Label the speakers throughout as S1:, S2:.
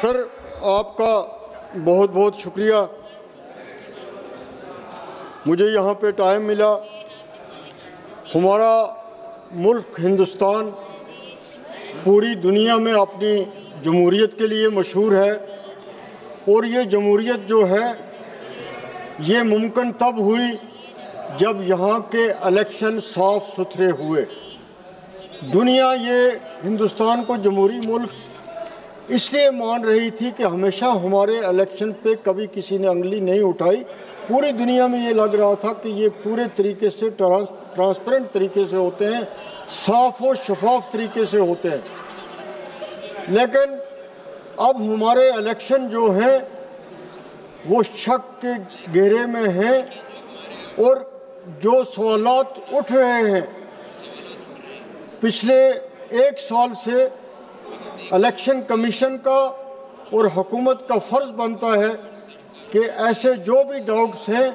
S1: Sir, आपका बहुत बहुत शुक्रिया। मुझे यहाँ पे टाइम मिला। हमारा मुल्क हिंदुस्तान पूरी दुनिया में अपनी जमहूरियत के लिए मशहूर है, और ये जमहूरियत जो है ये मुमकिन तब हुई जब यहाँ के इलेक्शन साफ सुथरे हुए। दुनिया ये हिंदुस्तान को जमहूरी मुल्क इसलिए मान रही थी कि हमेशा हमारे इलेक्शन पे कभी किसी ने उंगली नहीं उठाई। पूरी दुनिया में ये लग रहा था कि ये पूरे तरीके से ट्रांसपेरेंट तरीके से होते हैं, साफ और शफाफ तरीके से होते हैं। लेकिन अब हमारे इलेक्शन जो हैं वो शक के घेरे में हैं, और जो सवालात उठ रहे हैं पिछले एक साल से, इलेक्शन कमीशन का और हुकूमत का फ़र्ज़ बनता है कि ऐसे जो भी डाउट्स हैं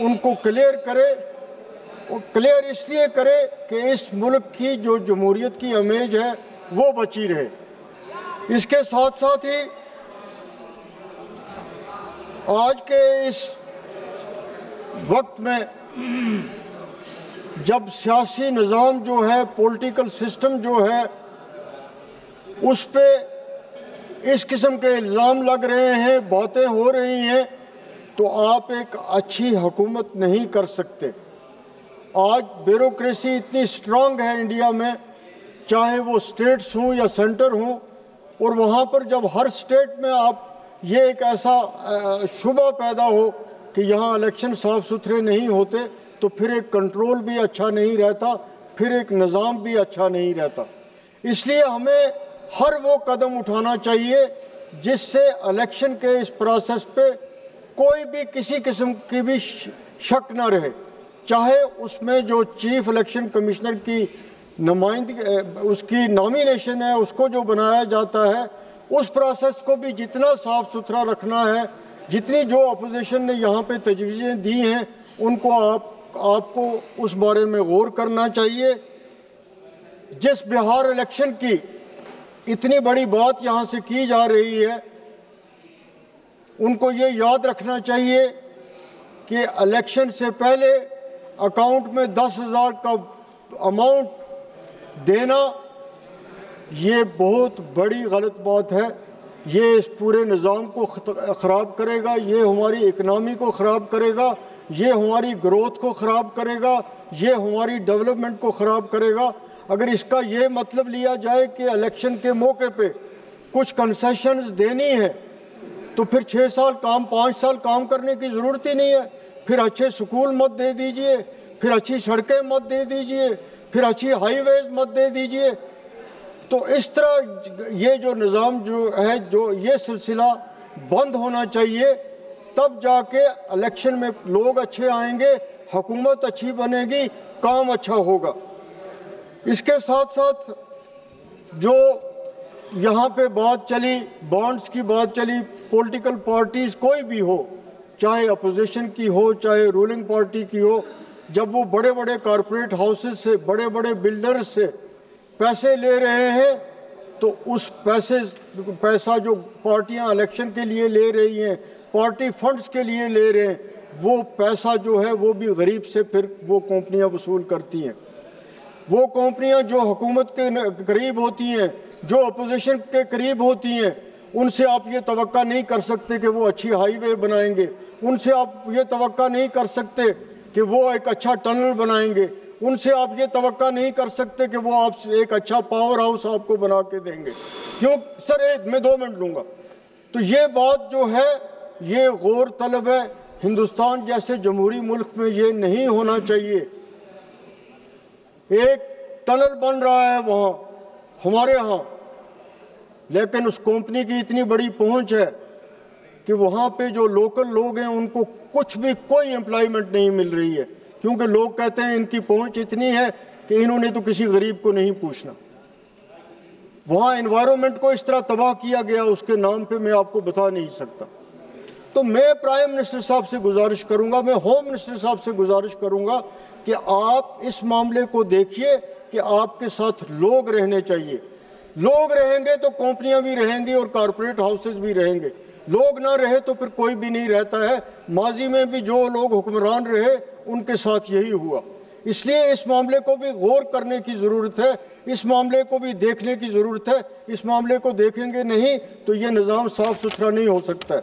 S1: उनको क्लियर करे, और क्लियर इसलिए करे कि इस मुल्क की जो जमहूरियत की इमेज है वो बची रहे। इसके साथ साथ ही आज के इस वक्त में जब सियासी निज़ाम जो है, पॉलिटिकल सिस्टम जो है, उस पे इस किस्म के इल्ज़ाम लग रहे हैं, बातें हो रही हैं, तो आप एक अच्छी हुकूमत नहीं कर सकते। आज ब्यूरोक्रेसी इतनी स्ट्रांग है इंडिया में, चाहे वो स्टेट्स हों या सेंटर हों, और वहाँ पर जब हर स्टेट में आप ये एक ऐसा शुबा पैदा हो कि यहाँ इलेक्शन साफ सुथरे नहीं होते, तो फिर एक कंट्रोल भी अच्छा नहीं रहता, फिर एक निज़ाम भी अच्छा नहीं रहता। इसलिए हमें हर वो कदम उठाना चाहिए जिससे इलेक्शन के इस प्रोसेस पे कोई भी किसी किस्म की भी शक ना रहे। चाहे उसमें जो चीफ इलेक्शन कमिश्नर की नुमाइंदगी, उसकी नॉमिनेशन है, उसको जो बनाया जाता है, उस प्रोसेस को भी जितना साफ सुथरा रखना है, जितनी जो अपोजिशन ने यहाँ पे तजवीज़ें दी हैं उनको आपको उस बारे में गौर करना चाहिए। जिस बिहार इलेक्शन की इतनी बड़ी बात यहाँ से की जा रही है, उनको ये याद रखना चाहिए कि इलेक्शन से पहले अकाउंट में 10,000 का अमाउंट देना ये बहुत बड़ी गलत बात है। ये इस पूरे निज़ाम को ख़राब करेगा, ये हमारी इकनॉमी को ख़राब करेगा, ये हमारी ग्रोथ को ख़राब करेगा, ये हमारी डेवलपमेंट को ख़राब करेगा। अगर इसका ये मतलब लिया जाए कि इलेक्शन के मौके पे कुछ कंसेशंस देनी है, तो फिर 6 साल काम, 5 साल काम करने की ज़रूरत ही नहीं है। फिर अच्छे स्कूल मत दे दीजिए, फिर अच्छी सड़कें मत दे दीजिए, फिर अच्छी हाईवेज मत दे दीजिए। तो इस तरह ये जो निज़ाम जो है, जो ये सिलसिला बंद होना चाहिए, तब जाके इलेक्शन में लोग अच्छे आएंगे, हुकूमत अच्छी बनेगी, काम अच्छा होगा। इसके साथ साथ जो यहाँ पे बात चली, बॉन्ड्स की बात चली, पॉलिटिकल पार्टीज़ कोई भी हो, चाहे अपोजिशन की हो चाहे रूलिंग पार्टी की हो, जब वो बड़े बड़े कॉरपोरेट हाउसेस से, बड़े बड़े बिल्डर्स से पैसे ले रहे हैं, तो उस पैसा जो पार्टियां इलेक्शन के लिए ले रही हैं, पार्टी फंड्स के लिए ले रहे हैं, वो पैसा जो है वो भी गरीब से फिर वो कंपनियां वसूल करती हैं। वो कंपनियां जो हुकूमत के करीब होती हैं, जो अपोजिशन के करीब होती हैं, उनसे आप ये तवक्का नहीं कर सकते कि वो अच्छी हाईवे बनाएंगे, उनसे आप ये तवक्का नहीं कर सकते कि वो एक अच्छा टनल बनाएंगे, उनसे आप ये तवक्का नहीं कर सकते कि वो आपसे एक अच्छा पावर हाउस आपको बना के देंगे। क्यों सर, मैं 2 मिनट लूँगा। तो ये बात जो है ये गौर तलब है। हिंदुस्तान जैसे जमहूरी मुल्क में ये नहीं होना चाहिए। एक टनल बन रहा है वहाँ हमारे यहाँ, लेकिन उस कंपनी की इतनी बड़ी पहुँच है कि वहाँ पे जो लोकल लोग हैं उनको कुछ भी कोई एम्प्लॉयमेंट नहीं मिल रही है, क्योंकि लोग कहते हैं इनकी पहुंच इतनी है कि इन्होंने तो किसी गरीब को नहीं पूछना। वहाँ एनवायरनमेंट को इस तरह तबाह किया गया, उसके नाम पे मैं आपको बता नहीं सकता। तो मैं प्राइम मिनिस्टर साहब से गुजारिश करूंगा, मैं होम मिनिस्टर साहब से गुजारिश करूंगा कि आप इस मामले को देखिए कि आपके साथ लोग रहने चाहिए। लोग रहेंगे तो कंपनियां भी रहेंगी और कारपोरेट हाउसेस भी रहेंगे। लोग ना रहे तो फिर कोई भी नहीं रहता है। माजी में भी जो लोग हुक्मरान रहे उनके साथ यही हुआ। इसलिए इस मामले को भी गौर करने की ज़रूरत है, इस मामले को भी देखने की ज़रूरत है। इस मामले को देखेंगे नहीं तो ये निज़ाम साफ सुथरा नहीं हो सकता है।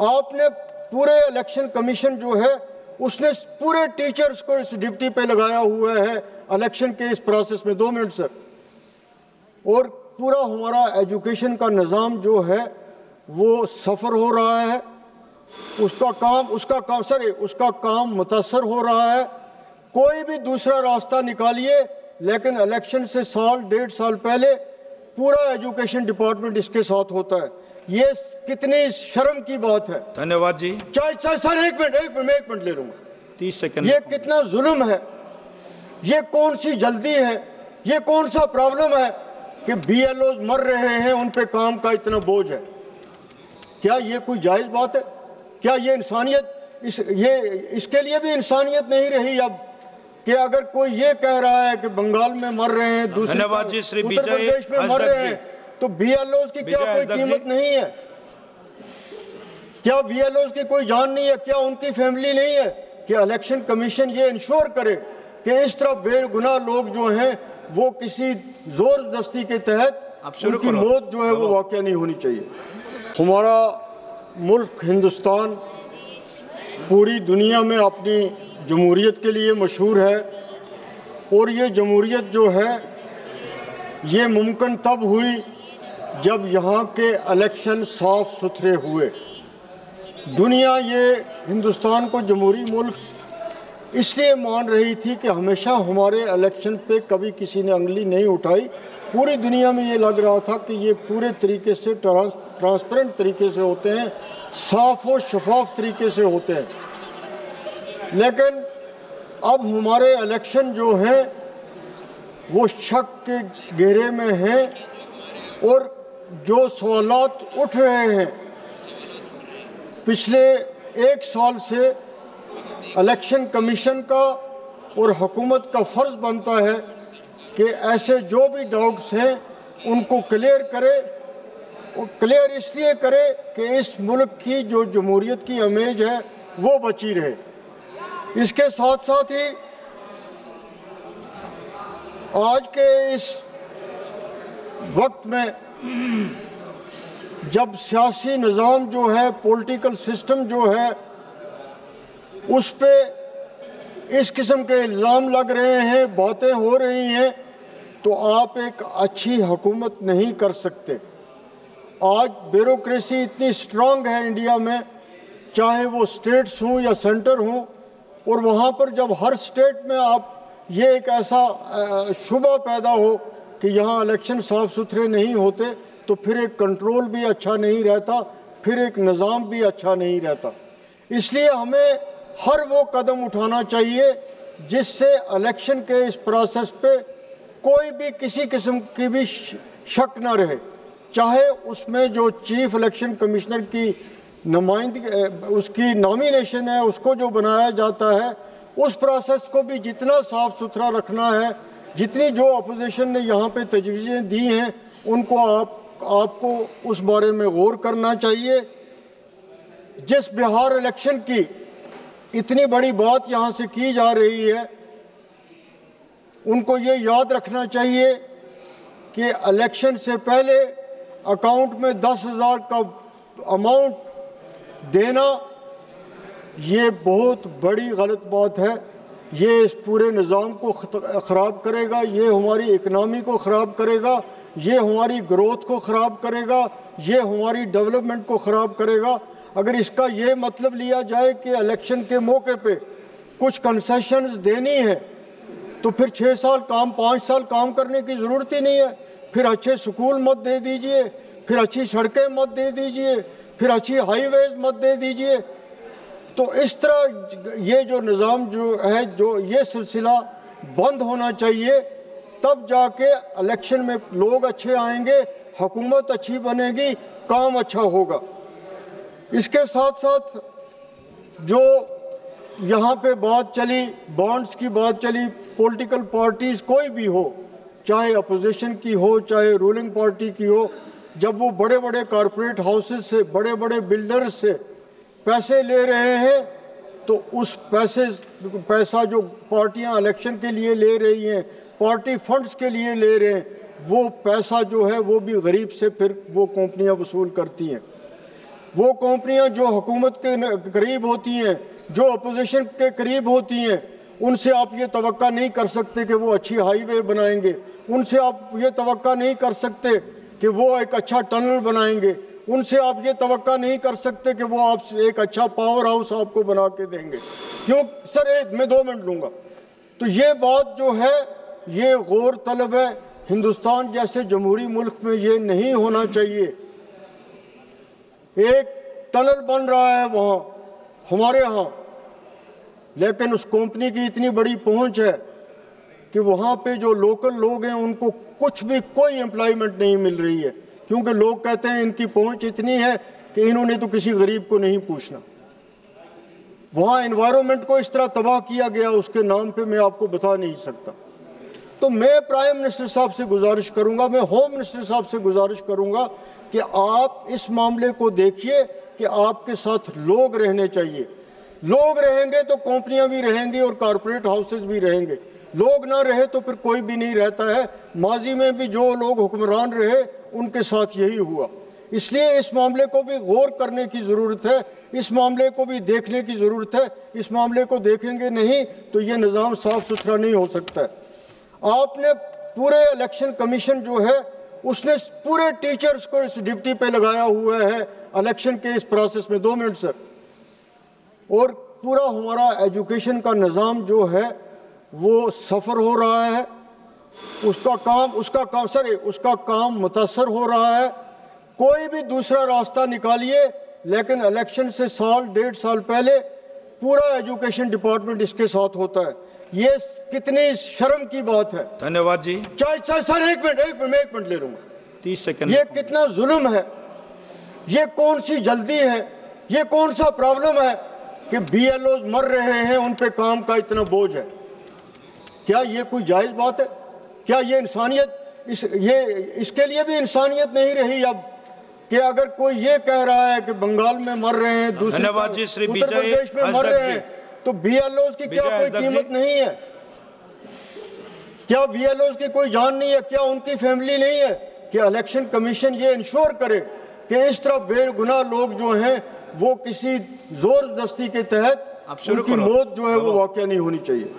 S1: आपने पूरे इलेक्शन कमीशन जो है उसने पूरे टीचर्स को इस ड्यूटी पे लगाया हुआ है इलेक्शन के इस प्रोसेस में। 2 मिनट सर। और पूरा हमारा एजुकेशन का निज़ाम जो है वो सफ़र हो रहा है, उसका काम मुतासर हो रहा है। कोई भी दूसरा रास्ता निकालिए, लेकिन इलेक्शन से साल 1.5 साल पहले पूरा एजुकेशन डिपार्टमेंट इसके साथ होता है। ये कितनी शर्म की बात है।
S2: धन्यवाद जी।
S1: सर एक मिनट ले लूंगा,
S2: 30 सेकंड।
S1: ये कितना जुल्म है, ये कौन सी जल्दी है, ये कौन सा प्रॉब्लम है कि BLOs मर रहे हैं, उन पे काम का इतना बोझ है। क्या ये कोई जायज़ बात है? क्या ये इंसानियत, इसके लिए भी इंसानियत नहीं रही अब कि अगर कोई ये कह रहा है कि बंगाल में मर रहे हैं, दूसरे उत्तर प्रदेश में मर रहे हैं, तो BLOs की क्या कोई कीमत नहीं है? क्या BLOs की कोई जान नहीं है? क्या उनकी फैमिली नहीं है? कि इलेक्शन कमीशन ये इंश्योर करे कि इस तरह बेगुनाह लोग जो हैं वो किसी जोरदस्ती के तहत उनकी मौत जो है वो वाक़या नहीं होनी चाहिए। हमारा मुल्क हिंदुस्तान पूरी दुनिया में अपनी जमहूरियत के लिए मशहूर है, और ये जमहूरियत जो है ये मुमकिन तब हुई जब यहाँ के इलेक्शन साफ सुथरे हुए। दुनिया ये हिंदुस्तान को जमहूरी मुल्क इसलिए मान रही थी कि हमेशा हमारे इलेक्शन पे कभी किसी ने उंगली नहीं उठाई। पूरी दुनिया में ये लग रहा था कि ये पूरे तरीके से ट्रांसपेरेंट तरीके से होते हैं, साफ और शफाफ तरीके से होते हैं। लेकिन अब हमारे इलेक्शन जो हैं वो शक के घेरे में हैं, और जो सवालात उठ रहे हैं पिछले 1 साल से इलेक्शन कमीशन का और हुकूमत का फ़र्ज़ बनता है कि ऐसे जो भी डाउट्स हैं उनको क्लियर करे, और क्लियर इसलिए करे कि इस मुल्क की जो जमहूरियत की इमेज है वो बची रहे। इसके साथ साथ ही आज के इस वक्त में जब सियासी निज़ाम जो है, पॉलिटिकल सिस्टम जो है, उस पे इस किस्म के इल्ज़ाम लग रहे हैं, बातें हो रही हैं, तो आप एक अच्छी हुकूमत नहीं कर सकते। आज ब्यूरोक्रेसी इतनी स्ट्रांग है इंडिया में, चाहे वो स्टेट्स हों या सेंटर हों, और वहाँ पर जब हर स्टेट में आप ये एक ऐसा शुबा पैदा हो कि यहाँ इलेक्शन साफ सुथरे नहीं होते, तो फिर एक कंट्रोल भी अच्छा नहीं रहता, फिर एक निज़ाम भी अच्छा नहीं रहता। इसलिए हमें हर वो कदम उठाना चाहिए जिससे इलेक्शन के इस प्रोसेस पे कोई भी किसी किस्म की भी शक न रहे। चाहे उसमें जो चीफ इलेक्शन कमिश्नर की नुमाइंदगी, उसकी नॉमिनेशन है, उसको जो बनाया जाता है, उस प्रोसेस को भी जितना साफ सुथरा रखना है, जितनी जो अपोजिशन ने यहाँ पे तजवीज़ें दी हैं उनको आपको उस बारे में गौर करना चाहिए। जिस बिहार इलेक्शन की इतनी बड़ी बात यहाँ से की जा रही है, उनको ये याद रखना चाहिए कि इलेक्शन से पहले अकाउंट में 10,000 का अमाउंट देना ये बहुत बड़ी गलत बात है। ये इस पूरे निज़ाम को ख़राब करेगा, ये हमारी इकनॉमी को ख़राब करेगा, ये हमारी ग्रोथ को ख़राब करेगा, ये हमारी डेवलपमेंट को ख़राब करेगा। अगर इसका ये मतलब लिया जाए कि इलेक्शन के मौके पे कुछ कंसेशंस देनी है, तो फिर 6 साल काम, 5 साल काम करने की ज़रूरत ही नहीं है। फिर अच्छे स्कूल मत दे दीजिए, फिर अच्छी सड़कें मत दे दीजिए, फिर अच्छी हाईवेज मत दे दीजिए। तो इस तरह ये जो निज़ाम जो है, जो ये सिलसिला बंद होना चाहिए, तब जाके इलेक्शन में लोग अच्छे आएंगे, हुकूमत अच्छी बनेगी, काम अच्छा होगा। इसके साथ साथ जो यहाँ पे बात चली, बॉन्ड्स की बात चली, पॉलिटिकल पार्टीज़ कोई भी हो, चाहे अपोजिशन की हो चाहे रूलिंग पार्टी की हो, जब वो बड़े बड़े कॉरपोरेट हाउसेस से, बड़े बड़े बिल्डर्स से पैसे ले रहे हैं, तो उस पैसा जो पार्टियां इलेक्शन के लिए ले रही हैं, पार्टी फंड्स के लिए ले रहे हैं, वो पैसा जो है वो भी गरीब से फिर वो कंपनियां वसूल करती हैं। वो कंपनियां जो हुकूमत के करीब होती हैं, जो अपोजिशन के करीब होती हैं, उनसे आप ये तवक्का नहीं कर सकते कि वो अच्छी हाईवे बनाएंगे, उनसे आप ये तवक्का नहीं कर सकते कि वो एक अच्छा टनल बनाएंगे, उनसे आप ये तवक्का नहीं कर सकते कि वो आपसे एक अच्छा पावर हाउस आपको बना के देंगे। क्यों सर, मैं 2 मिनट लूँगा। तो ये बात जो है ये गौर तलब है। हिंदुस्तान जैसे जमहूरी मुल्क में ये नहीं होना चाहिए। एक टनल बन रहा है वहाँ हमारे यहाँ, लेकिन उस कंपनी की इतनी बड़ी पहुँच है कि वहाँ पे जो लोकल लोग हैं उनको कुछ भी कोई एम्प्लॉयमेंट नहीं मिल रही है, क्योंकि लोग कहते हैं इनकी पहुँच इतनी है कि इन्होंने तो किसी गरीब को नहीं पूछना। वहाँ एनवायरनमेंट को इस तरह तबाह किया गया, उसके नाम पे मैं आपको बता नहीं सकता। तो मैं प्राइम मिनिस्टर साहब से गुजारिश करूंगा, मैं होम मिनिस्टर साहब से गुजारिश करूंगा कि आप इस मामले को देखिए कि आपके साथ लोग रहने चाहिए। लोग रहेंगे तो कंपनियां भी रहेंगी और कॉरपोरेट हाउसेस भी रहेंगे। लोग ना रहे तो फिर कोई भी नहीं रहता है। माजी में भी जो लोग हुक्मरान रहे उनके साथ यही हुआ। इसलिए इस मामले को भी गौर करने की ज़रूरत है, इस मामले को भी देखने की ज़रूरत है। इस मामले को देखेंगे नहीं तो ये निज़ाम साफ सुथरा नहीं हो सकता है। आपने पूरे इलेक्शन कमीशन जो है उसने पूरे टीचर्स को इस ड्यूटी पे लगाया हुआ है इलेक्शन के इस प्रोसेस में। 2 मिनट सर। और पूरा हमारा एजुकेशन का निज़ाम जो है वो सफ़र हो रहा है, उसका काम मुतासर हो रहा है। कोई भी दूसरा रास्ता निकालिए, लेकिन इलेक्शन से साल 1.5 साल पहले पूरा एजुकेशन डिपार्टमेंट इसके साथ होता है। ये कितनी शर्म की बात है।
S2: धन्यवाद जी।
S1: चाहे सर एक मिनट ले लूंगा।
S2: 30 सेकंड।
S1: ये कितना जुल्म है, ये कौन सी जल्दी है, ये कौन सा प्रॉब्लम है कि BLOs मर रहे हैं, उन पे काम का इतना बोझ है। क्या ये कोई जायज बात है? क्या ये इंसानियत, इसके लिए भी इंसानियत नहीं रही अब कि अगर कोई ये कह रहा है कि बंगाल में मर रहे हैं, दूसरे उत्तर प्रदेश में मर रहे हैं, तो BLOs की क्या कोई कीमत नहीं है? क्या BLOs की कोई जान नहीं है? क्या उनकी फैमिली नहीं है? कि इलेक्शन कमीशन ये इंश्योर करे कि इस तरह बेगुनाह लोग जो हैं वो किसी जोर जबरदस्ती के तहत उनकी मौत जो है वो वाकया नहीं होनी चाहिए।